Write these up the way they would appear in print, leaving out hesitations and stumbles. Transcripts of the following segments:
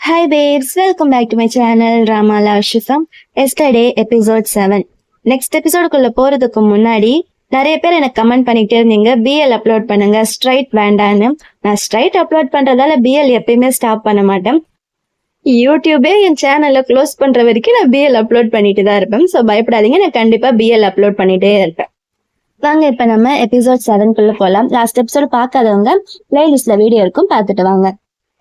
Hi babes, welcome back to my channel Ramala Shifam. Yesterday episode 7. Next episode குள்ள போறதுக்கு முன்னாடி நிறைய பேர் எனக்கு கமெண்ட் பண்ணிட்டே இருந்தீங்க பிஎல் அப்லோட் பண்ணுங்க ஸ்ட்ரைட் வேண்டான்னு. நான் ஸ்ட்ரைட் அப்லோட் பண்றதால பிஎல் எப்பயுமே ஸ்டாப் பண்ண மாட்டேன். யூடியூபே என் சேனல்ல க்ளோஸ் பண்ற வரைக்கும் நான் பிஎல் அப்லோட் பண்ணிட்டு தான் இருப்பேன். ஸோ பயப்படாதீங்க, நான் கண்டிப்பா பிஎல் அப்லோட் பண்ணிட்டே இருப்பேன். வாங்க இப்ப நம்ம எபிசோட் 7 குள்ள போலாம். லாஸ்ட் எபிசோட் பார்க்காதவங்க பிளேலிஸ்ட்ல வீடியோ இருக்கும், பார்த்துட்டு வாங்க.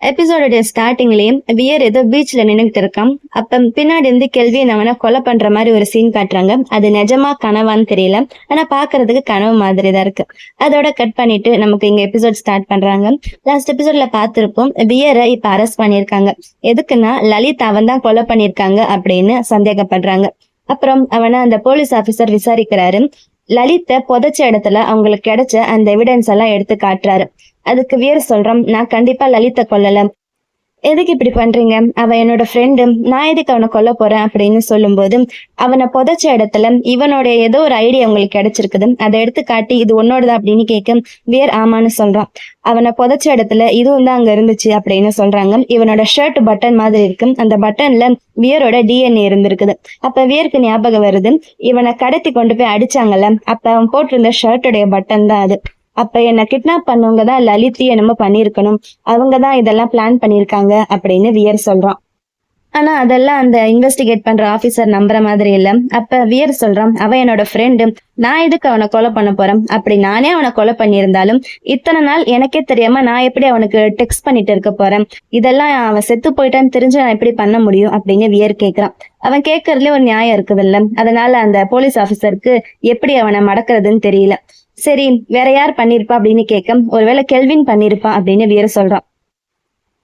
எபிசோட ஸ்டார்டிங்லயும் வியர் ஏதோ பீச்ல நின்னுட்டு இருக்கான். அப்ப பின்னாடி இருந்து கெல்வின் அவனை கொலை பண்ற மாதிரி ஒரு சீன் காட்டுறாங்க. அது நிஜமா கனவான்னு தெரியல, ஆனா பாக்குறதுக்கு கனவு மாதிரி தான் இருக்கு. அதோட கட் பண்ணிட்டு நமக்கு இங்க எபிசோட் ஸ்டார்ட் பண்றாங்க. லாஸ்ட் எபிசோட்ல பாத்திருப்போம், வியரை இப்ப அரெஸ்ட் பண்ணிருக்காங்க. எதுக்குன்னா லலித் அவன் தான் கொலை பண்ணிருக்காங்க அப்படின்னு சந்தேகப்படுறாங்க. அப்புறம் அவனை அந்த போலீஸ் ஆபீசர் விசாரிக்கிறாரு. லலித்த புதைச்ச இடத்துல அவங்களுக்கு கிடைச்ச அந்த எவிடன்ஸ் எல்லாம் எடுத்து காட்டுறாரு. அதுக்கு வியர் சொல்றான், நான் கண்டிப்பா லலித்த கொல்லல, எதுக்கு இப்படி பண்றீங்க, அவன் என்னோட ஃப்ரெண்டு, நான் எதுக்கு அவனை கொல்ல போறேன் அப்படின்னு சொல்லும்போது அவனை புதைச்ச இடத்துல இவனுடைய ஏதோ ஒரு ஐடியா அவங்களுக்கு கிடைச்சிருக்குது, அதை எடுத்து காட்டி இது உன்னோடதான் அப்படின்னு கேட்க வியர் ஆமான்னு சொல்றான். அவனை புதைச்ச இடத்துல இதுவும் தான் அங்க இருந்துச்சு அப்படின்னு சொல்றாங்க. இவனோட ஷர்ட் பட்டன் மாதிரி இருக்கு, அந்த பட்டன்ல வியரோட டிஎன்ஏ இருந்திருக்குது. அப்ப வியருக்கு ஞாபகம் வருது, இவனை கடத்தி கொண்டு போய் அடிச்சாங்கல்ல, அப்ப அவன் போட்டிருந்த ஷர்ட்டுடைய பட்டன் தான் அது. அப்ப என்ன கிட்னாப் பண்ணவங்க தான் லலித்தி என்னமோ பண்ணிருக்கணும், அவங்கதான் இதெல்லாம் பிளான் பண்ணிருக்காங்க அப்படின்னு வியர் சொல்றான். ஆனா அதெல்லாம் அந்த இன்வெஸ்டிகேட் பண்ற ஆபீசர் நம்புற மாதிரி இல்ல. அப்ப வியர் சொல்றான், அவன் என்னோட ஃப்ரெண்டு, நான் எதுக்கு அவனை கொலை பண்ண போறேன், அப்படி நானே அவனை கொலை பண்ணியிருந்தாலும் இத்தனை நாள் எனக்கே தெரியாம நான் எப்படி அவனுக்கு டெக்ஸ்ட் பண்ணிட்டு இருக்க போறேன், இதெல்லாம் அவன் செத்து போயிட்டான்னு தெரிஞ்சு நான் எப்படி பண்ண முடியும் அப்படின்னு வியர் கேக்குறான். அவன் கேட்கறதுல ஒரு நியாயம் இருக்குது இல்ல, அதனால அந்த போலீஸ் ஆபீசருக்கு எப்படி அவனை மடக்கிறதுன்னு தெரியல. சரி வேற யார் பண்ணிருப்பா அப்படின்னு கேட்க ஒருவேளை கெல்வின் பண்ணிருப்பான் அப்படின்னு வியர் சொல்றான்.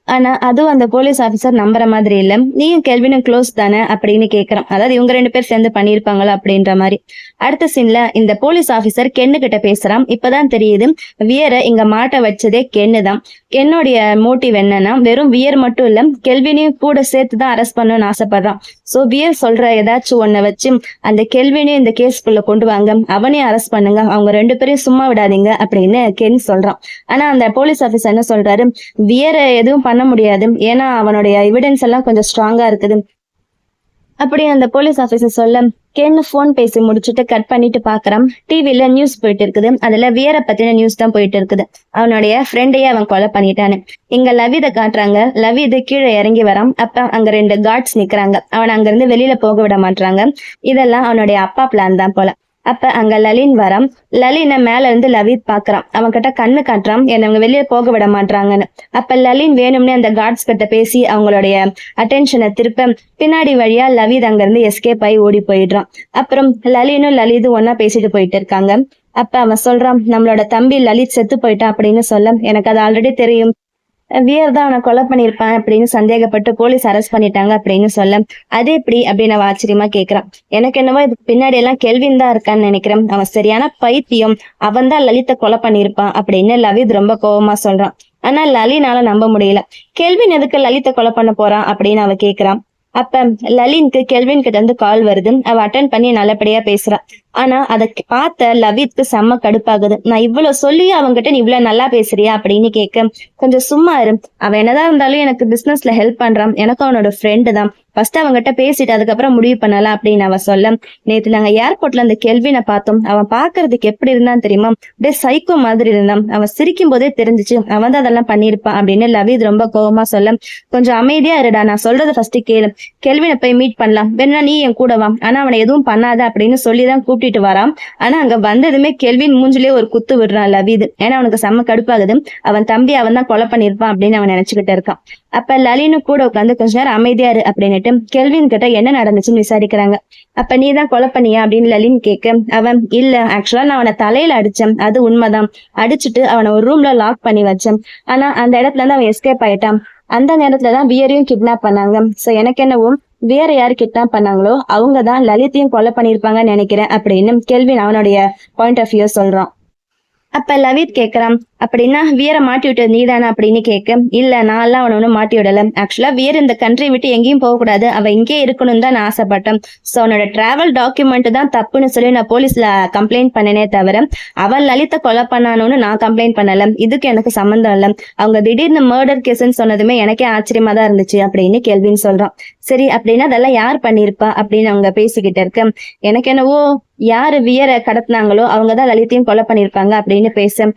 ஆனா அதுவும் அந்த போலீஸ் ஆபீசர் நம்புற மாதிரி இல்ல. நீயும் கெல்வினும் க்ளோஸ் தானே அப்படின்னு கேக்குறான். அதாவது இவங்க 2 பேர் சேர்ந்து பண்ணிருப்பாங்களா அப்படின்ற மாதிரி. அடுத்த சீன்ல இந்த போலீஸ் ஆபீசர் கென்னு கிட்ட பேசுறான். இப்பதான் தெரியுது வியரை இங்க மாட்ட வச்சதே கென்னு தான். கென்னுடைய மோட்டிவ் என்னன்னா வெறும் வியர் மட்டும் இல்ல, கெல்வினையும் கூட சேர்த்துதான் அரெஸ்ட் பண்ணணும்னு ஆசைப்படுறான். சோ வியர் சொல்ற ஏதாச்சும் ஒன்ன வச்சு அந்த கெல்வினையும் இந்த கேஸ்க்குள்ள கொண்டு வாங்க, அவனையும் அரெஸ்ட் பண்ணுங்க, அவங்க 2 பேரையும் சும்மா விடாதீங்க அப்படின்னு கென் சொல்றான். ஆனா அந்த போலீஸ் ஆபீசர் என்ன சொல்றாரு, வியரை எதுவும் பண்ண முடியாது, ஏன்னா அவனுடைய எவிடன்ஸ் எல்லாம் கொஞ்சம் ஸ்ட்ராங்கா இருக்குது அப்படி அந்த போலீஸ் ஆபீசர் சொல்ல கென்னு போன் பேசி முடிச்சுட்டு கட் பண்ணிட்டு பாக்குறான். டிவில நியூஸ் போயிட்டு இருக்குது, அதுல வியரை பத்தின நியூஸ் தான் போயிட்டு இருக்குது. அவனுடைய ஃப்ரெண்டையே அவன் கொலை பண்ணிட்டானு. இங்க லவித காட்டுறாங்க. லவிது கீழே இறங்கி வரான். அப்ப அங்க 2 கார்ட்ஸ் நிக்கிறாங்க. அவன் அங்க இருந்து வெளியில போக விட மாட்டாங்க. இதெல்லாம் அவனுடைய அப்பா பிளான் தான் போல. அப்ப அங்க லலின் வரான். லலினை மேல இருந்து லவித் பாக்குறான். அவன் கிட்ட கண்ணு காட்டுறான், என்ன அவங்க வெளியே போக விட மாட்டாங்கன்னு. அப்ப லலின் வேணும்னே அந்த கார்ட்ஸ் கிட்ட பேசி அவங்களுடைய அட்டென்ஷனை திருப்ப பின்னாடி வழியா லவித் அங்க இருந்து எஸ்கேப் ஆகி ஓடி போயிடுறான். அப்புறம் லலினும் லலிதும் ஒன்னா பேசிட்டு போயிட்டு இருக்காங்க. அப்ப அவன் சொல்றான், நம்மளோட தம்பி லலித் செத்து போயிட்டான் அப்படின்னு சொல்ல எனக்கு அது ஆல்ரெடி தெரியும், வியர் தான் அவனை கொலை பண்ணிருப்பான் அப்படின்னு சந்தேகப்பட்டு போலீஸ் அரெஸ்ட் பண்ணிட்டாங்க அப்படின்னு சொல்ல அது எப்படி அப்படின்னு அவன் ஆச்சரியமா கேக்குறான். எனக்கு என்னவோ இதுக்கு பின்னாடி எல்லாம் கெல்வின் தான் இருக்கான்னு நினைக்கிறேன், அவன் சரியான பைத்தியம், அவன் தான் லலித்தை கொலை பண்ணிருப்பான் அப்படின்னு லலித் ரொம்ப கோபமா சொல்றான். ஆனா லலினால நம்ப முடியல. கெல்வின் எதுக்கு லலித்தை கொலை பண்ண போறான் அப்படின்னு அவ கேக்குறான். அப்ப லலினுக்கு கெல்வின் கிட்ட இருந்து கால் வருது. அவ அட்டன் பண்ணி நல்லபடியா பேசுறான். ஆனா அதை பார்த்த லவித்க்கு செம்ம கடுப்பாகுது. நான் இவ்வளவு சொல்லி அவங்ககிட்ட நீ இவ்வளவு நல்லா பேசுறியா அப்படின்னு கேட்க கொஞ்சம் சும்மா இரு, அவன் என்னதான் இருந்தாலும் எனக்கு பிசினஸ்ல ஹெல்ப் பண்றான், எனக்கும் அவனோட ஃப்ரெண்டு தான், ஃபர்ஸ்ட் அவங்ககிட்ட பேசிட்டு அதுக்கப்புறம் முடிவு பண்ணலாம் அப்படின்னு அவ சொல்ல நேத்து நாங்க ஏர்போர்ட்ல அந்த கெல்வினை பார்த்தோம், அவன் பாக்குறதுக்கு எப்படி இருந்தான்னு தெரியுமா, அப்படியே சைக்கோ மாதிரி இருந்தான், அவன் சிரிக்கும் போதே தெரிஞ்சிச்சு அவன் தான் அதெல்லாம் பண்ணிருப்பான் அப்படின்னு லவித் ரொம்ப கோபமா சொல்ல கொஞ்சம் அமைதியா இருடா, நான் சொல்றத ஃபர்ஸ்ட் கேளு, கெல்வினை போய் மீட் பண்ணலாம், வேணா நீ என் கூட வா, ஆனா அவனை எதுவும் பண்ணாத அப்படின்னு சொல்லிதான் கூப்பிட்டு வரான். ஆனா அங்க வந்ததுமே கெல்வின் மூஞ்சிலே ஒரு குத்து விடுறான் லவித். ஏன்னா அவனுக்கு செம்ம கடுப்பாகுது, அவன் தம்பி அவன் தான் கொலை பண்ணிருப்பான் அப்படின்னு அவன் நினைச்சுக்கிட்டு இருக்கான். அப்ப லலினு கூட உட்காந்து கொஞ்ச நேரம் அமைதியா இரு அப்படின்னுட்டு கெல்வின் கிட்ட என்ன நடந்துச்சுன்னு விசாரிக்கிறாங்க. அப்ப நீ தான் கொலை பண்ணியா அப்படின்னு லலின் கேட்க அவன் இல்ல, ஆக்சுவலா நான் அவனை தலையில அடிச்சேன், அது உண்மைதான், அடிச்சுட்டு அவனை ஒரு ரூம்ல லாக் பண்ணி வச்சேன், ஆனா அந்த இடத்துல இருந்து அவன் எஸ்கேப் ஆயிட்டான், அந்த நேரத்துலதான் வியரையும் கிட்னாப் பண்ணாங்க, சோ எனக்கு என்னவோ வேற யாரு கிட்னாப் பண்ணாங்களோ அவங்கதான் லலித்தையும் கொலை பண்ணிருப்பாங்கன்னு நினைக்கிறேன் அப்படின்னு கெல்வின் அவனுடைய பாயிண்ட் ஆஃப் வியூ சொல்றான். அப்ப லவித் கேக்குறான், அப்படின்னா வீரை மாட்டி விட்டது நீதானா அப்படின்னு கேட்க, இல்ல நான் எல்லாம் அவனை ஒன்றும் மாட்டி விடல. ஆக்சுவலா வீர் இந்த கண்ட்ரி விட்டு எங்கேயும் போகக்கூடாது, அவ இங்கே இருக்கணும் தான் நான் ஆசைப்பட்டேன். ஸோ அவனோட டிராவல் டாக்குமெண்ட் தான் தப்புன்னு சொல்லி நான் போலீஸ்ல கம்ப்ளைண்ட் பண்ணனே தவிர அவன் லலித்தை கொலை பண்ணானு நான் கம்ப்ளைண்ட் பண்ணல. இதுக்கு எனக்கு சம்மந்தம் இல்லை. அவங்க திடீர்னு மர்டர் கேஸ்ன்னு சொன்னதுமே எனக்கே ஆச்சரியமா தான் இருந்துச்சு அப்படின்னு கெல்வின் சொல்றான். சரி அப்படின்னா அதெல்லாம் யார் பண்ணிருப்பா அப்படின்னு அவங்க பேசிக்கிட்டு இருக்க, எனக்கு என்னவோ யாரு வியரை கடத்தினாங்களோ அவங்கதான் லலித்தையும் கொலை பண்ணிருப்பாங்க அப்படின்னு பேச,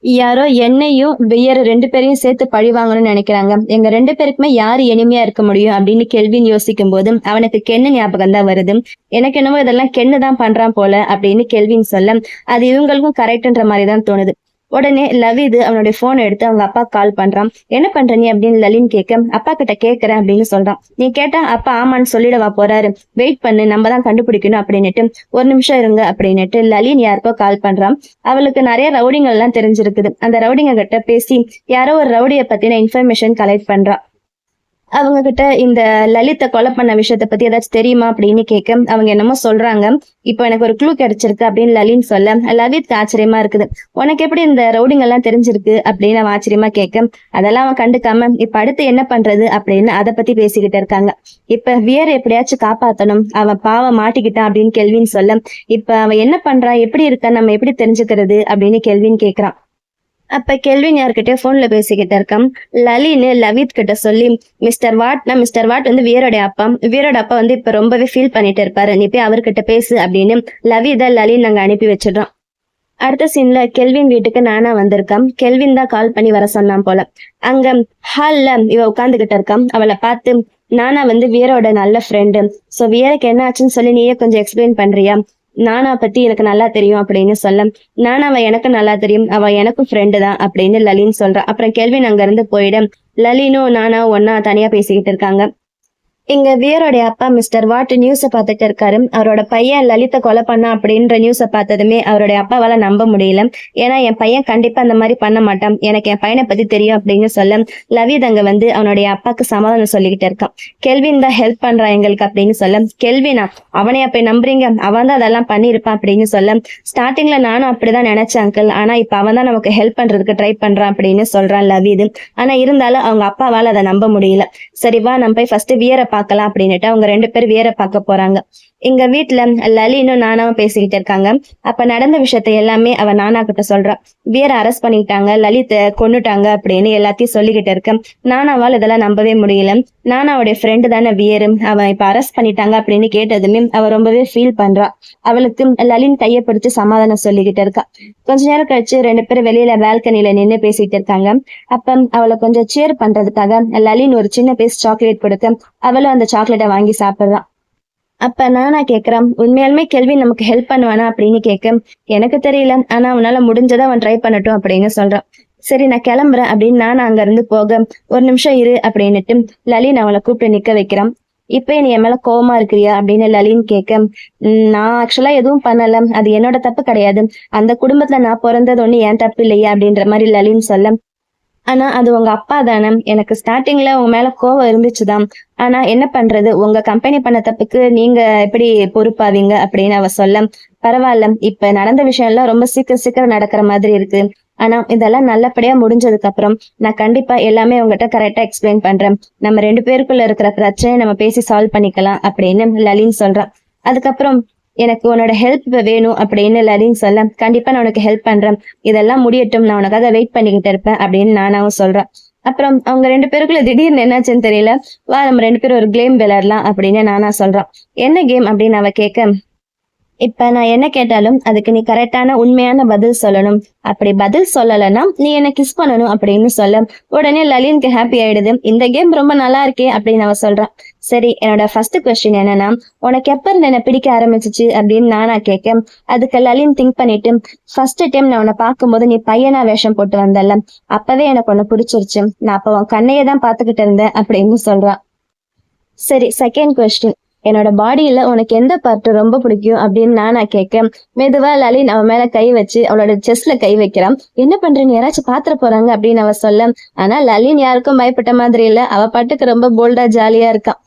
யாரோ என்னையும் வியர் 2 பேரையும் சேர்த்து பழி வாங்கணும்னு நினைக்கிறாங்க. எங்க 2 பேருக்குமே யாரு இனிமையா இருக்க முடியும் அப்படின்னு கெல்வின் யோசிக்கும் போது அவனுக்கு கென்னு ஞாபகம் தான் வருது. எனக்கு என்னமோ இதெல்லாம் கென்னு தான் பண்றான் போல அப்படின்னு கெல்வின் சொல்ல, அது இவங்களுக்கும் கரெக்ட்ன்ற மாதிரி தான் தோணுது. உடனே லவிது அவனுடைய போன் எடுத்து அவங்க அப்பா கால் பண்றான். என்ன பண்ற நீ அப்படின்னு லலின் கேட்க, அப்பா கிட்ட கேக்குறேன் அப்படின்னு சொல்றான். நீ கேட்டா அப்பா ஆமான்னு சொல்லிடவா போறாரு, வெயிட் பண்ணு நம்ம தான் கண்டுபிடிக்கணும் அப்படின்னுட்டு, ஒரு நிமிஷம் இருங்க அப்படின்னுட்டு லலின் யாருக்கோ கால் பண்றான். அவளுக்கு நிறைய ரவுடிங்கள் எல்லாம் தெரிஞ்சிருக்குது. அந்த ரவுடிங்க கிட்ட பேசி யாரோ ஒரு ரவுடிய பத்தின இன்ஃபர்மேஷன் கலெக்ட் பண்றா. அவங்க கிட்ட இந்த லலித்தை கொலை பண்ண விஷயத்த பத்தி ஏதாச்சும் தெரியுமா அப்படின்னு கேட்க, அவங்க என்னமோ சொல்றாங்க. இப்போ எனக்கு ஒரு க்ளூ கிடைச்சிருக்கு அப்படின்னு லலின் சொல்ல, லலித் ஆச்சரியமா இருக்குது. உனக்கு எப்படி இந்த ரவுடிங் எல்லாம் தெரிஞ்சிருக்கு அப்படின்னு அவன் ஆச்சரியமா கேட்க, அதெல்லாம் அவன் கண்டுக்காம இப்ப அடுத்து என்ன பண்றது அப்படின்னு அதை பத்தி பேசிக்கிட்டு இருக்காங்க. இப்ப வியர் எப்படியாச்சும் காப்பாத்தணும், அவன் பாவம் மாட்டிக்கிட்டான் அப்படின்னு கெல்வின் சொல்ல, இப்ப அவன் என்ன பண்றான் எப்படி இருக்கான் நம்ம எப்படி தெரிஞ்சுக்கிறது அப்படின்னு கெல்வின் கேக்குறான். அப்ப கெல்வின் யார்கிட்ட போன்ல பேசிக்கிட்டு இருக்கான். லலின்னு லவித் கிட்ட சொல்லி, மிஸ்டர் வாட் வந்து வீரோட அப்பா வந்து இப்ப ரொம்பவே ஃபீல் பண்ணிட்டு இருப்பாரு, நீ போய் அவர்கிட்ட பேசு அப்படின்னு லவித லலின் அங்க அனுப்பி வச்சிடறான். அடுத்த சீன்ல கெல்வின் வீட்டுக்கு நானா வந்திருக்கான். கெல்வின் தான் கால் பண்ணி வர சொன்னான் போல. அங்க ஹால்ல இவ உட்காந்துகிட்டு இருக்கான். அவளை பார்த்து, நானா வந்து வீரோட நல்ல ஃப்ரெண்டு, சோ வீருக்கு என்ன ஆச்சுன்னு சொல்லி நீயே கொஞ்சம் எக்ஸ்பிளைன் பண்றியா, நானா பத்தி எனக்கு நல்லா தெரியும் அப்படின்னு சொல்ல, நானாவ எனக்கு நல்லா தெரியும், அவ எனக்கும் ஃப்ரெண்டு தான் அப்படின்னு லலின் சொல்றா. அப்புறம் கெல்வின் அங்க இருந்து போயிட லலினும் நானா ஒன்னா தனியா பேசிக்கிட்டு இருக்காங்க. இங்க வியரோடைய அப்பா மிஸ்டர் வாட் நியூஸை பார்த்துட்டு இருக்காரு. அவரோட பையன் லலித்தை கொலை பண்ணா அப்படின்ற நியூஸை பார்த்ததுமே அவருடைய அப்பாவால நம்ப முடியல. ஏன்னா என் பையன் கண்டிப்பா அந்த மாதிரி பண்ண மாட்டான், எனக்கு என் பையனை பத்தி தெரியும் அப்படின்னு சொல்ல லவித் அங்க வந்து அவனுடைய அப்பாக்கு சமாதானம் சொல்லிக்கிட்டு இருக்கான். கெல்வின் தான் ஹெல்ப் பண்றான் எங்களுக்கு அப்படின்னு சொல்ல, கெல்வினா அவனை அப்ப நம்புறீங்க, அவன் தான் அதெல்லாம் பண்ணிருப்பான் அப்படின்னு சொல்ல, ஸ்டார்டிங்ல நானும் அப்படிதான் நினைச்சேன் அங்கிள், ஆனா இப்ப அவன் தான் நமக்கு ஹெல்ப் பண்றதுக்கு ட்ரை பண்றான் அப்படின்னு சொல்றான் லவித். ஆனா இருந்தாலும் அவங்க அப்பாவால அதை நம்ப முடியல. சரி வா நம்ம போய் ஃபர்ஸ்ட் வியரை பார்க்கலாம் அப்படின்னுட்டு அவங்க 2 பேரும் வீர பார்க்க போறாங்க. எங்க வீட்டுல லலினும் நானாவும் பேசிக்கிட்டு இருக்காங்க. அப்ப நடந்த விஷயத்த எல்லாமே அவ நானா கிட்ட சொல்றா. வீர அரெஸ்ட் பண்ணிட்டாங்க, லலித்தை கொன்னுட்டாங்க அப்படின்னு எல்லாத்தையும் சொல்லிக்கிட்டு இருக்க. நானாவால் இதெல்லாம் நம்பவே முடியல. நானாவுடைய ஃப்ரெண்டு தானே வீரு, அவன் இப்ப அரெஸ்ட் பண்ணிட்டாங்க அப்படின்னு கேட்டதுமே அவ ரொம்பவே ஃபீல் பண்றா. அவளுக்கு லலின் கையை பிடிச்சு சமாதானம் சொல்லிக்கிட்டு இருக்கா. கொஞ்ச நேரம் கழிச்சு 2 பேரும் வெளியில பால்கனில நின்று பேசிட்டு இருக்காங்க. அப்ப அவளை கொஞ்சம் சேர் பண்றதுக்காக லலின் ஒரு சின்ன பீஸ் சாக்லேட் கொடுக்க அவளும் அந்த சாக்லேட்டை வாங்கி சாப்பிடுறான். அப்ப நானா கேக்குறான், உண்மையாலுமே கெல்வின் நமக்கு ஹெல்ப் பண்ணுவானா அப்படின்னு கேட்க, எனக்கு தெரியல, ஆனா அவனால முடிஞ்சதை அவன் ட்ரை பண்ணட்டும் அப்படின்னு சொல்றான். சரி நான் கிளம்புறேன் அப்படின்னு நானா அங்க இருந்து போக, ஒரு நிமிஷம் இரு அப்படின்னுட்டு லலின் அவளை கூப்பிட்டு நிக்க வைக்கிறான். இப்ப நீ என் மேல கோவமா இருக்கிறியா அப்படின்னு லலின் கேட்க, நான் ஆக்சுவலா எதுவும் பண்ணல, அது என்னோட தப்பு கிடையாது, அந்த குடும்பத்துல நான் பிறந்தது ஒண்ணு என் தப்பு இல்லையா அப்படின்ற மாதிரி லலின் சொல்ல, ஆனா அது உங்க அப்பா தானே, எனக்கு ஸ்டார்டிங்ல உங்க மேல கோவம் இருந்துச்சுதான், ஆனா என்ன பண்றது, உங்க கம்பெனி பண்ண தப்புக்கு நீங்க எப்படி பொறுப்பாவீங்க அப்படின்னு அவ சொல்ல, பரவாயில்ல இப்ப நடந்த விஷயம் எல்லாம் ரொம்ப சீக்கிரம் நடக்கிற மாதிரி இருக்கு, ஆனா இதெல்லாம் நல்லபடியா முடிஞ்சதுக்கு அப்புறம் நான் கண்டிப்பா எல்லாமே உங்ககிட்ட கரெக்டா எக்ஸ்பிளைன் பண்றேன், நம்ம 2 பேருக்குள்ள இருக்கிற பிரச்சனையை நம்ம பேசி சால்வ் பண்ணிக்கலாம் அப்படின்னு லலின் சொல்றான். அதுக்கப்புறம் எனக்கு உன்னோட ஹெல்ப் வேணும் அப்படின்னு லலின் சொல்ல, கண்டிப்பா நான் உனக்கு ஹெல்ப் பண்றேன், இதெல்லாம் முடியட்டும், நான் உனக்காக வெயிட் பண்ணிக்கிட்டு இருப்பேன் அப்படின்னு நானாவும் சொல்றேன். அப்புறம் அவங்க 2 பேருக்குள்ள திடீர்னு என்னாச்சுன்னு தெரியல, வா நம்ம 2 பேரும் ஒரு கேம் விளையாடலாம் அப்படின்னு நானா சொல்றான். என்ன கேம் அப்படின்னு அவ கேட்க, இப்ப நான் என்ன கேட்டாலும் அதுக்கு நீ கரெக்டான உண்மையான பதில் சொல்லணும், அப்படி பதில் சொல்லலைன்னா நீ என்ன கிஸ் பண்ணணும் அப்படின்னு சொல்ல, உடனே லலினுக்கு ஹாப்பி ஆயிடுது. இந்த கேம் ரொம்ப நல்லா இருக்கே அப்படின்னு அவ சொல்றான். சரி என்னோட ஃபர்ஸ்ட் கொஸ்டின் என்னன்னா, உனக்கு எப்ப இருந்து என்ன பிடிக்க ஆரம்பிச்சிச்சு அப்படின்னு நானா கேட்க, அதுக்கு லலின் திங்க் பண்ணிட்டு, ஃபர்ஸ்ட் டைம் நான் உன்னை பார்க்கும்போது நீ பையனா வேஷம் போட்டு வந்தல, அப்பவே எனக்கு உன்னை பிடிச்சிருச்சு, நான் அப்ப உன் கண்ணையே தான் பாத்துக்கிட்டு இருந்தேன் அப்படின்னு சொல்றான். சரி செகண்ட் கொஸ்டின், என்னோட பாடியில உனக்கு எந்த பார்ட் ரொம்ப பிடிக்கும் அப்படின்னு நானா கேட்க, மெதுவா லலின் அவன் மேல கை வச்சு அவளோட செஸ்ட்ல கை வைக்கிறான். என்ன பண்றேன்னு யாராச்சும் பாத்திர போறாங்க அப்படின்னு அவ சொல்ல, ஆனா லலின் யாருக்கும் பயப்பட்ட மாதிரி இல்ல, அவ பாட்டுக்கு ரொம்ப போல்டா ஜாலியா இருக்கான்.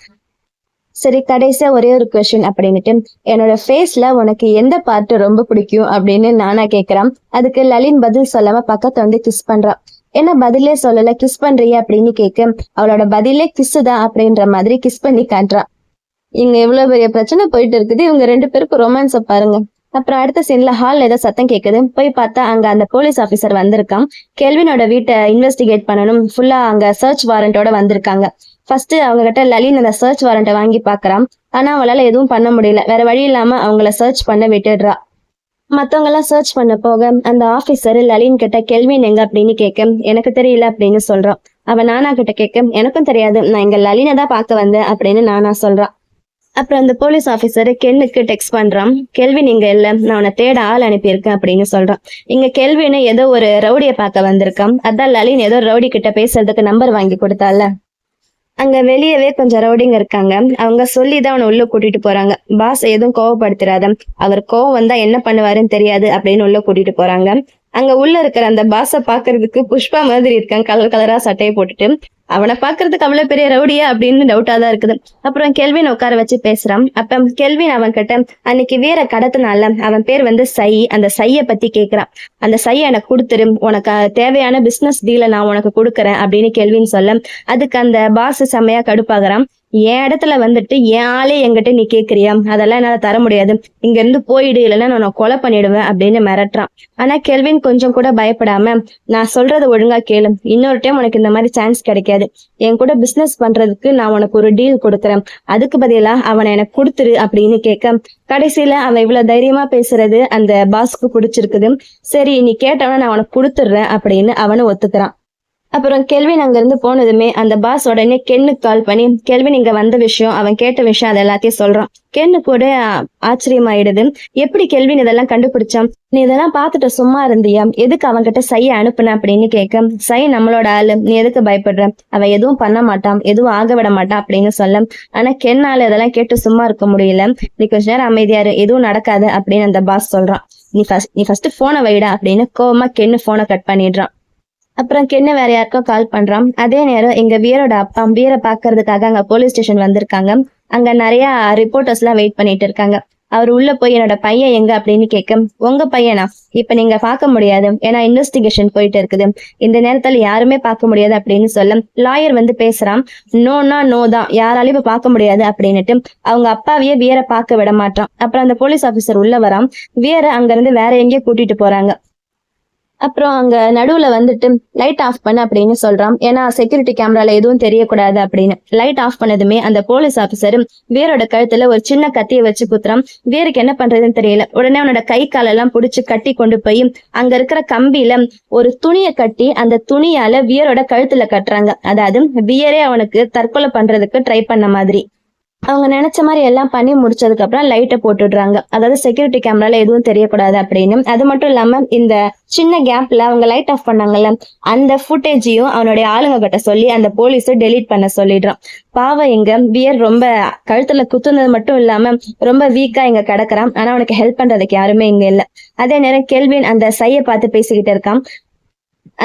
சரி கடைசியா ஒரே ஒரு கொஸ்டின் அப்படின்னுட்டு, என்னோட ஃபேஸ்ல உனக்கு எந்த பார்ட் ரொம்ப பிடிக்கும் அப்படின்னு நானா கேக்குறான். அதுக்கு லலின் பதில் சொல்லாம பக்கத்துல வந்து கிஸ் பண்றான். என்ன பதிலே சொல்லல, கிஸ் பண்றிய அப்படின்னு கேட்க, அவளோட பதிலே கிஸ் தான் அப்படின்ற மாதிரி கிஸ் பண்ணி காட்டுறான். இங்க எவ்வளவு பெரிய பிரச்சனை போயிட்டு இருக்குது, இவங்க 2 பேருக்கும் ரொமான்ஸ பாருங்க. அப்புறம் அடுத்த சீன்ல ஹால்ல ஏதோ சத்தம் கேக்குது. போய் பார்த்தா அங்க அந்த போலீஸ் ஆபீசர் வந்திருக்கான். கெல்வினோட வீட்டை இன்வெஸ்டிகேட் பண்ணணும், ஃபுல்லா அங்க சர்ச் வாரண்டோட வந்திருக்காங்க. ஃபர்ஸ்ட் அவங்க கிட்ட லலின் அந்த சர்ச் வாரண்ட்டை வாங்கி பாக்குறான். ஆனா அவளால எதுவும் பண்ண முடியல. வேற வழி இல்லாம அவங்கள சர்ச் பண்ண விட்டுடுறா. மத்தவங்க எல்லாம் சர்ச் பண்ண போக அந்த ஆபீசர் லலின் கிட்ட கெல்வின் எங்க அப்படின்னு கேட்க, எனக்கு தெரியல அப்படின்னு சொல்றான். அவன் நானா கிட்ட கேட்க, எனக்கும் தெரியாது, நான் இங்க லலினை தான் பார்க்க வந்தேன் அப்படின்னு நானா சொல்றான். அப்புறம் அந்த போலீஸ் ஆபீசர் கென்னுக்கு டெக்ஸ்ட் பண்றான். கெல்வின் இங்க இல்ல, நான் உன்னை தேட ஆள் அனுப்பியிருக்கேன் அப்படின்னு சொல்றான். இங்க கெல்வின் ஏதோ ஒரு ரவுடியை பார்க்க வந்திருக்கான். அதான் லலின் ஏதோ ரவுடி கிட்ட பேசுறதுக்கு நம்பர் வாங்கி கொடுத்தால. அங்க வெளியவே கொஞ்சம் ரவுடிங்க இருக்காங்க. அவங்க சொல்லிதான் அவனை உள்ள கூட்டிட்டு போறாங்க. பாஸ் எதுவும் கோவப்படுத்திராத, அவர் கோவம் வந்தா என்ன பண்ணுவாருன்னு தெரியாது அப்படின்னு உள்ள கூட்டிட்டு போறாங்க. அங்க உள்ள இருக்கிற அந்த பாஸ பாக்குறதுக்கு புஷ்பா மாதிரி இருக்கான், கலர் கலரா சட்டையை போட்டுட்டு. அவனை பாக்குறதுக்கு அவ்வளவு பெரிய ரவுடியா அப்படின்னு டவுட்டா தான் இருக்குது. அப்புறம் கெல்வின் உட்கார வச்சு பேசுறான். அப்ப கெல்வின் அவன் கிட்ட அன்னைக்கு வீர கடத்தினால அவன் பேர் வந்து சை, அந்த சைய பத்தி கேக்குறான். அந்த சைய எனக்கு கொடுத்துரு, உனக்கு தேவையான பிசினஸ் டீலை நான் உனக்கு கொடுக்குறேன் அப்படின்னு கெல்வின் சொல்ல, அதுக்கு அந்த பாஸ் செம்மையா கடுப்பாகிறான். என் இடத்துல வந்துட்டு என் ஆளே என்கிட்ட நீ கேக்குறியா, அதெல்லாம் என்னால தர முடியாது, இங்க இருந்து போயிடு, இல்லைன்னா நான் கொலை பண்ணிடுவேன் அப்படின்னு மிரட்டுறான். ஆனா கெல்வின் கொஞ்சம் கூட பயப்படாம, நான் சொல்றது ஒழுங்கா கேளு, இன்னொரு டைம் உனக்கு இந்த மாதிரி சான்ஸ் கிடைக்காது, என் கூட பிசினஸ் பண்றதுக்கு நான் உனக்கு ஒரு டீல் கொடுக்குறேன், அதுக்கு பதிலா அவனை எனக்கு கொடுத்துரு அப்படின்னு கேட்க, கடைசியில அவன் இவ்வளவு தைரியமா பேசுறது அந்த பாஸ்க்கு பிடிச்சிருக்குது. சரி நீ கேட்டவன நான் உனக்கு கொடுத்துடுறேன் அப்படின்னு அவனு ஒத்துக்கிறான். அப்புறம் கெல்வின் அங்க இருந்து போனதுமே அந்த பாஸ் உடனே கென்னுக்கு கால் பண்ணி கெல்வின் இங்க வந்த விஷயம், அவன் கேட்ட விஷயம், அது எல்லாத்தையும் சொல்றான். கென்னு கூட ஆச்சரியமாயிடுது. எப்படி கெல்வின் இதெல்லாம் கண்டுபிடிச்சான், நீ இதெல்லாம் பார்த்துட்டு சும்மா இருந்தியா, எதுக்கு அவன் கிட்ட சைய அனுப்புன அப்படின்னு கேட்க, சை நம்மளோட ஆளு, நீ எதுக்கு பயப்படுற, அவன் எதுவும் பண்ண மாட்டான், எதுவும் ஆக விட மாட்டான் அப்படின்னு சொல்ல. ஆனா கென்னால இதெல்லாம் கேட்டு சும்மா இருக்க முடியல. நீ கொஞ்ச நேரம் அமைதியாரு, எதுவும் நடக்காது அப்படின்னு அந்த பாஸ் சொல்றான். நீ ஃபர்ஸ்ட் போனை வைடா அப்படின்னு கோவமா கென்னு போனை கட் பண்ணிடுறான். அப்புறம் கென்னு வேற யாருக்கோ கால் பண்றான். அதே நேரம் எங்க வீரோட அப்பா வீரை பாக்குறதுக்காக அங்க போலீஸ் ஸ்டேஷன் வந்திருக்காங்க. அங்க நிறைய ரிப்போர்ட்டர்ஸ் எல்லாம் வெயிட் பண்ணிட்டு இருக்காங்க. அவர் உள்ள போய் என்னோட பையன் எங்க அப்படின்னு கேட்க, உங்க பையனா, இப்ப நீங்க பார்க்க முடியாது, ஏன்னா இன்வெஸ்டிகேஷன் போயிட்டு இருக்குது, இந்த நேரத்துல யாருமே பார்க்க முடியாது அப்படின்னு சொல்ல லாயர் வந்து பேசுறான். நோனா நோ தான், யாராலையும் இப்ப பார்க்க முடியாது அப்படின்னுட்டு அவங்க அப்பாவையே வீரை பார்க்க விட மாட்டான். அப்புறம் அந்த போலீஸ் ஆபீசர் உள்ள வரான். வீரை அங்க இருந்து வேற எங்கேயோ கூட்டிட்டு போறாங்க. அப்புறம் அங்க நடுவுல வந்துட்டு லைட் ஆஃப் பண்ண அப்படின்னு சொல்றான். ஏன்னா செக்யூரிட்டி கேமரால எதுவும் தெரியக்கூடாது அப்படின்னு. லைட் ஆஃப் பண்ணதுமே அந்த போலீஸ் ஆபீசரும் வீரோட கழுத்துல ஒரு சின்ன கத்தியை வச்சு குத்துறான். வீருக்கு என்ன பண்றதுன்னு தெரியல. உடனே அவனோட கை காலெல்லாம் புடிச்சு கட்டி கொண்டு போய் அங்க இருக்கிற கம்பியில ஒரு துணியை கட்டி அந்த துணியால வீரோட கழுத்துல கட்டுறாங்க. அதாவது வீரே அவனுக்கு தற்கொலை பண்றதுக்கு ட்ரை பண்ண மாதிரி. அவங்க நினைச்ச மாதிரி எல்லாம் பண்ணி முடிச்சதுக்கு அப்புறம் லைட்டை போட்டுடுறாங்க. அதாவது செக்யூரிட்டி கேமரால எதுவும் தெரியக்கூடாது அப்படின்னு. அது மட்டும் இல்லாம இந்த சின்ன கேப்ல அவங்க லைட் ஆஃப் பண்ணாங்கல்ல, அந்த ஃபுட்டேஜையும் அவனுடைய ஆளுங்க கிட்ட சொல்லி அந்த போலீஸை டெலீட் பண்ண சொல்லிடுறான். பாவம் இங்க வியர் ரொம்ப கழுத்துல குத்துனது மட்டும் இல்லாம ரொம்ப வீக்கா இங்க கிடக்குறான். ஆனா அவனுக்கு ஹெல்ப் பண்றதுக்கு யாருமே இங்க இல்ல. அதே நேரம் கெல்வின் அந்த சையை பார்த்து பேசிக்கிட்டு இருக்கான்.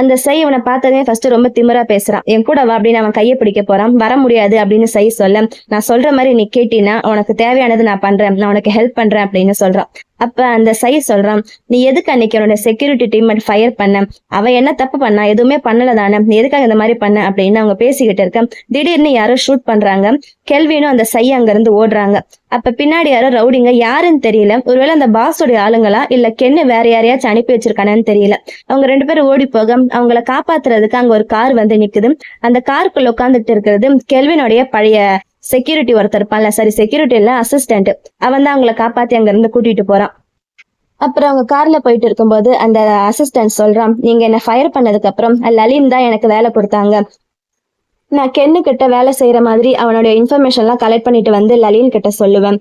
அந்த சை இவனை பார்த்ததே ஃபர்ஸ்ட் ரொம்ப திமிரா பேசுறான். என் கூட வா அப்படின்னு அவன் கையை பிடிக்க போறான். வர முடியாது அப்படின்னு சை சொல்ல, நான் சொல்ற மாதிரி நீ கேட்டினா உனக்கு தேவையானது நான் பண்றேன், நான் உனக்கு ஹெல்ப் பண்றேன் அப்படின்னு சொல்றான். அப்ப அந்த சை சொல்றான், நீ எதுக்கு அன்னைக்கு அவனோட செக்யூரிட்டி டீம் ஃபயர் பண்ண, அவ என்ன தப்பு பண்ணா, எதுவுமே பண்ணல தானே, நீ எதுக்காக இந்த மாதிரி பண்ண அப்படின்னு அவங்க பேசிக்கிட்டு இருக்க. திடீர்னு யாரோ ஷூட் பண்றாங்க. கெல்வினும் அந்த சை அங்க இருந்து ஓடுறாங்க. அப்ப பின்னாடி யாரோ ரவுடிங்க, யாருன்னு தெரியல, ஒருவேளை அந்த பாஸோடைய ஆளுங்களா இல்ல கென்னு வேற யாரையாச்சும் அனுப்பி வச்சிருக்கானு தெரியல. அவங்க 2 பேரும் ஓடி போக அவங்கள காப்பாத்துறதுக்கு அங்க ஒரு கார் வந்து நிக்குது. அந்த காருக்குள்ள உட்காந்துட்டு இருக்கிறது கெல்வினுடைய பழைய செக்யூரிட்டி ஒருத்தர் இருப்பான்ல, சரி செக்யூரிட்டி இல்ல அசிஸ்டன்ட், அவன் தான் அவங்கள காப்பாத்தி அங்க இருந்து கூட்டிட்டு போறான். அப்புறம் அவங்க கார்ல போயிட்டு இருக்கும்போது அந்த அசிஸ்டன்ட் சொல்றான், நீங்க என்ன ஃபயர் பண்ணதுக்கு அப்புறம் லலின் தான் எனக்கு வேலை கொடுத்தாங்க, நான் கென்னு கிட்ட வேலை செய்யற மாதிரி அவனோட இன்ஃபர்மேஷன் எல்லாம் கலெக்ட் பண்ணிட்டு வந்து லலின் கிட்ட சொல்லுவேன்.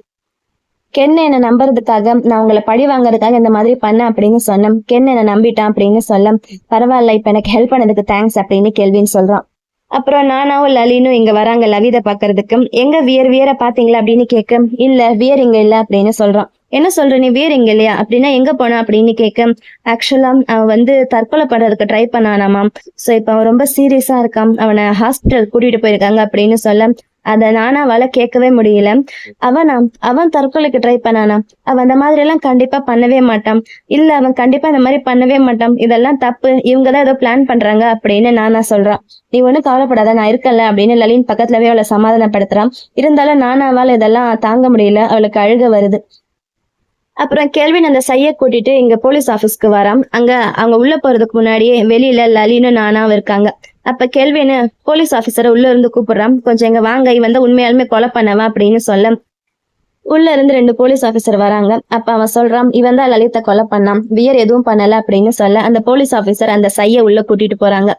கென் என்ன நம்புறதுக்காக நான் உங்களை பழி வாங்குறதுக்காக இந்த மாதிரி பண்ண அப்படின்னு சொன்னேன். கென் என்ன நம்பிட்டான் அப்படின்னு சொல்ல, பரவாயில்ல இப்ப எனக்கு ஹெல்ப் பண்ணதுக்கு தேங்க்ஸ் அப்படின்னு கெல்வின் சொல்றான். அப்புறம் நானாவும் லலினும் இங்க வராங்க லவித பாக்குறதுக்கு. எங்க வியரை பாத்தீங்களா அப்படின்னு கேட்க, இல்ல வியர் இங்க இல்ல அப்படின்னு சொல்றான். என்ன சொல்ற நீ வேற எங்க இல்லையா அப்படின்னா எங்க போனா அப்படின்னு கேட்க ஆக்சுவலா அவன் வந்து தற்கொலை பண்றதுக்கு ட்ரை பண்ணானாமாம். சோ இப்ப அவன் ரொம்ப சீரியஸா இருக்கான், அவனை ஹாஸ்பிட்டல் கூட்டிட்டு போயிருக்காங்க அப்படின்னு சொல்ல அத நானாவால கேட்கவே முடியல. அவன் தற்கொலைக்கு ட்ரை பண்ணானா? அவன் அந்த மாதிரி எல்லாம் கண்டிப்பா பண்ணவே மாட்டான். இல்ல அவன் கண்டிப்பா இந்த மாதிரி பண்ணவே மாட்டான், இதெல்லாம் தப்பு, இவங்கதான் ஏதோ பிளான் பண்றாங்க அப்படின்னு நானா சொல்றான். நீ ஒண்ணும் கவலைப்படாத, நான் இருக்கல அப்படின்னு லலின் பக்கத்துலவே அவளை சமாதானப்படுத்துறான். இருந்தாலும் நானாவால இதெல்லாம் தாங்க முடியல, அவளுக்கு அழுக வருது. அப்புறம் கெல்வின் அந்த சைய கூட்டிட்டு இங்க போலீஸ் ஆபீஸ்க்கு வரான். அங்க அவங்க உள்ள போறதுக்கு முன்னாடியே வெளியில லலினும் நானாவும் இருக்காங்க. அப்ப கெல்வின் போலீஸ் ஆபீசரை உள்ள இருந்து கூப்பிடுறான். கொஞ்சம் இங்க வாங்க, இவன் தான் உண்மையாலுமே கொலை பண்ணவா அப்படின்னு சொல்ல உள்ள இருந்து 2 போலீஸ் ஆபீசர் வராங்க. அப்ப அவன் சொல்றான், இவன் தான் லலித்தை கொலை பண்ணான், வியர் எதுவும் பண்ணல அப்படின்னு சொல்ல அந்த போலீஸ் ஆபீசர் அந்த சைய உள்ள கூட்டிட்டு போறாங்க.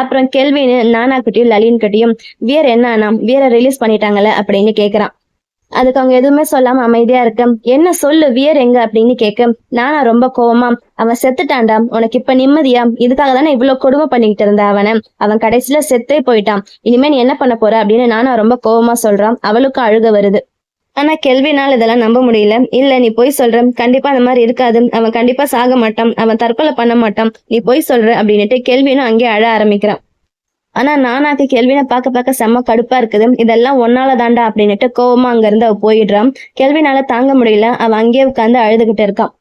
அப்புறம் கெல்வின் நானா கிட்டயும் லலின் கிட்டயும் வியர் என்ன ஆனா, வியரை ரிலீஸ் பண்ணிட்டாங்கல்ல அப்படின்னு கேக்குறான். அதுக்கு அவங்க எதுவுமே சொல்லாம அமைதியா இருக்க. என்ன சொல்லு, வியர் எங்க அப்படின்னு கேட்க நானா ரொம்ப கோவமா, அவன் செத்துட்டான்டா, உனக்கு இப்ப நிம்மதியா? இதுக்காக தானே இவ்வளவு கொடுமை பண்ணிக்கிட்டு இருந்த அவன் கடைசியில செத்தே போயிட்டான், இனிமே நீ என்ன பண்ண போற அப்படின்னு நானா ரொம்ப கோவமா சொல்றான். அவளுக்கும் அழுக வருது. ஆனா கெல்வினால் இதெல்லாம் நம்ப முடியல. இல்ல நீ போய் சொல்ற, கண்டிப்பா அந்த மாதிரி இருக்காது, அவன் கண்டிப்பா சாக மாட்டான், அவன் தற்கொலை பண்ண மாட்டான், நீ போய் சொல்ற அப்படின்னுட்டு கெல்வினும் அங்கேயே அழ ஆரம்பிக்கிறான். ஆனா நானாக்கு கெல்வினை பார்க்க செம்ம கடுப்பா இருக்குது. இதெல்லாம் ஒன்னால தாண்டா அப்படின்னுட்டு கோவமா அங்க இருந்து அவ போயிடுறான். கெல்வினால தாங்க முடியல, அவன் அங்கேயே உட்காந்து அழுதுகிட்டு இருக்கான்.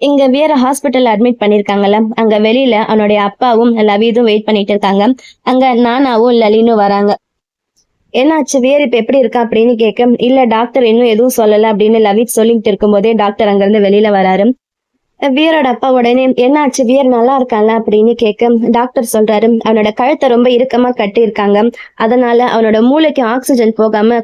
இங்க வேற ஹாஸ்பிட்டல் அட்மிட் பண்ணிருக்காங்கல்ல, அங்க வெளியில அவனுடைய அப்பாவும் லவீதும் வெயிட் பண்ணிட்டு இருக்காங்க. அங்க நானாவும் லலினும் வராங்க. என்னாச்சு, வேற இப்ப எப்படி இருக்கா அப்படின்னு கேட்க இல்ல டாக்டர் இன்னும் எதுவும் சொல்லல அப்படின்னு லவீத் சொல்லிட்டு இருக்கும் போதே டாக்டர் அங்க இருந்து வெளியில வராரு. வியரோட அப்பா உடனே என்னாச்சு, வியர் நல்லா இருக்காங்க அப்படின்னு கேட்க டாக்டர் சொல்றாரு, அவனோட கழுத்தை ரொம்ப இறுக்கமா கட்டி இருக்காங்க, அதனால அவனோட மூளைக்கு ஆக்சிஜன் போகாம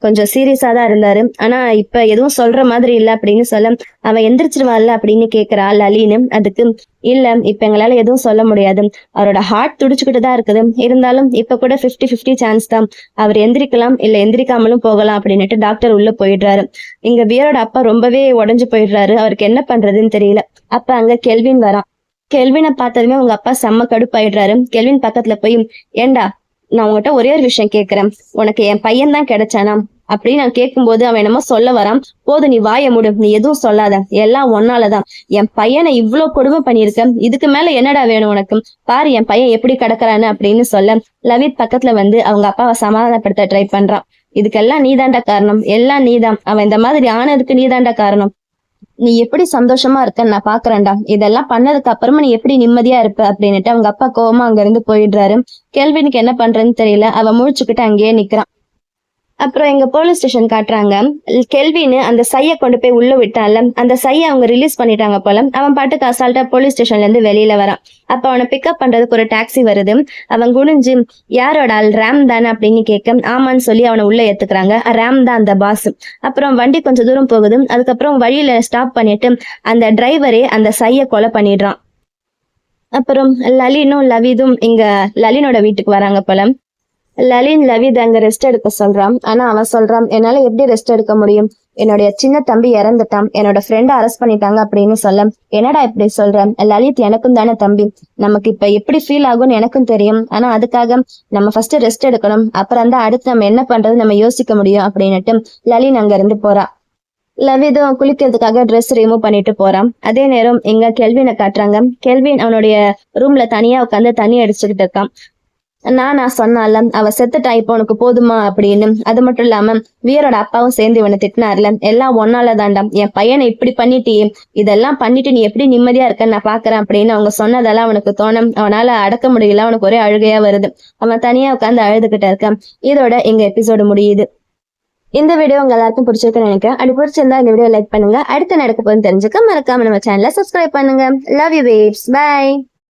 கொஞ்சம் சீரியஸா தான் இருந்தாரு, ஆனா இப்ப எதுவும் சொல்ற மாதிரி இல்ல அப்படின்னு சொல்ல அவன் எந்திரிச்சிருவான்ல அப்படின்னு கேக்குறா லலின்னு. அதுக்கு இல்ல இப்ப எங்களால எதுவும் சொல்ல முடியாது, அவரோட ஹார்ட் துடிச்சுக்கிட்டு தான் இருக்குது, இருந்தாலும் இப்ப கூட 50-50 சான்ஸ் தான், அவர் எந்திரிக்கலாம் இல்ல எந்திரிக்காமலும் போகலாம் அப்படின்னுட்டு டாக்டர் உள்ள போயிடுறாரு. இங்க வியரோட அப்பா ரொம்பவே உடஞ்சு போயிடுறாரு, அவருக்கு என்ன பண்றதுன்னு தெரியல. அப்ப அங்க கெல்வின் வரான். கெல்வினை பார்த்ததுமே உங்க அப்பா செம்ம கடுப்பாயிடுறாரு. கெல்வின் பக்கத்துல போய் ஏண்டா, நான் உங்ககிட்ட ஒரே ஒரு விஷயம் கேக்குறேன், உனக்கு என் பையன் தான் கிடைச்சானா அப்படின்னு நான் கேட்கும்போது அவன் என்னமோ சொல்ல வரான். போது நீ வாய மூடு, நீ எதுவும் சொல்லாத, எல்லாம் ஒன்னாலதான், என் பையனை இவ்வளவு கொடுமை பண்ணிருக்க, இதுக்கு மேல என்னடா வேணும் உனக்கு, பாரு என் பையன் எப்படி கிடக்குறான்னு அப்படின்னு சொல்ல லவித் பக்கத்துல வந்து அவங்க அப்பாவை சமாதானப்படுத்த ட்ரை பண்றான். இதுக்கெல்லாம் நீதாண்டா காரணம், எல்லாம் நீதான், அவன் இந்த மாதிரி ஆனதுக்கு நீதாண்டா காரணம், நீ எப்படி சந்தோஷமா இருக்கன்னு நான் பாக்குறேன்டா, இதெல்லாம் பண்ணதுக்கு அப்புறமா நீ எப்படி நிம்மதியா இருப்ப அப்படின்னுட்டு அவங்க அப்பா கோவமா அங்க இருந்து போயிடுறாரு. கெல்வினுக்கு என்ன பண்றதுன்னு தெரியல, அவன் முழிச்சுக்கிட்டு அங்கேயே நிக்கிறான். அப்புறம் எங்க போலீஸ் ஸ்டேஷன் காட்டுறாங்க. கெல்வின்னு அந்த சைய கொண்டு போய் உள்ள விட்டான்ல, அந்த சைய அவங்க ரிலீஸ் பண்ணிட்டாங்க போல. அவன் பாட்டுக்கு அசால்ட்டா போலீஸ் ஸ்டேஷன்ல இருந்து வெளியில வரான். அப்ப அவனை பிக்கப் பண்றதுக்கு ஒரு டாக்ஸி வருது. அவன் குனிஞ்சு யாரோட ஆள், ரேம் தானே அப்படின்னு கேட்க ஆமான்னு சொல்லி அவனை உள்ள ஏத்துக்கிறாங்க. ரேம் தான் அந்த பாஸ். அப்புறம் வண்டி கொஞ்சம் தூரம் போகுது. அதுக்கப்புறம் வழியில ஸ்டாப் பண்ணிட்டு அந்த டிரைவரே அந்த சைய கொலை பண்ணிடுறான். அப்புறம் லலினும் லவிதும் இங்க லலினோட வீட்டுக்கு வராங்க போல. லலின் லவித் அங்க ரெஸ்ட் எடுக்க சொல்றான். ஆனா அவன் சொல்றான், என்னால எப்படி ரெஸ்ட் எடுக்க முடியும், என்னுடைய சின்ன தம்பி இறந்துட்டான், என்னோட ஃப்ரெண்ட் அரெஸ்ட் பண்ணிட்டாங்க அப்படின்னு சொல்ல என்னடா இப்படி சொல்றேன், லலித் எனக்கும் தானே தம்பி, நமக்கு இப்ப எப்படி ஃபீல் ஆகும்னு எனக்கும் தெரியும், ஆனா அதுக்காக நம்ம ஃபர்ஸ்ட் ரெஸ்ட் எடுக்கணும், அப்புறம் தான் அடுத்து நம்ம என்ன பண்றது நம்ம யோசிக்க முடியும் அப்படின்னுட்டு லலின் அங்க இருந்து போறா. லவிதும் குளிக்கிறதுக்காக ட்ரெஸ் ரிமூவ் பண்ணிட்டு போறான். அதே நேரம் எங்க கெல்வினை காட்டுறாங்க. கெல்வின் அவனுடைய ரூம்ல தனியா உட்காந்து தண்ணி அடிச்சுக்கிட்டு இருக்கான். நான் சொன்னால அவ செத்துட்டா, இப்போ உனக்கு போதுமா அப்படின்னு. அது மட்டும் இல்லாம வீரோட அப்பாவும் சேர்ந்து இவனை திட்டினார்ல, எல்லாம் ஒன்னால தாண்டா, என் பையனை இப்படி பண்ணிட்டியே, இதெல்லாம் பண்ணிட்டு நீ எப்படி நிம்மதியா இருக்க நான் பாக்குறேன் அப்படின்னு அவங்க சொன்னதெல்லாம் அவனுக்கு தோணும். அவனால அடக்க முடியல, அவனுக்கு ஒரே அழுகையா வருது. அவன் தனியா உட்காந்து அழுதுகிட்ட இருக்கான். இதோட எங்க எபிசோடு முடியுது. இந்த வீடியோ உங்க எல்லாருக்கும் பிடிச்சிருக்குன்னு நினைக்கிறேன். அப்படி பிடிச்சிருந்தா இந்த வீடியோ லைக் பண்ணுங்க. அடுத்து நடக்க போகுதுன்னு தெரிஞ்சுக்க மறக்காம நம்ம சேனலை சப்ஸ்கிரைப் பண்ணுங்க. Love you babes, by.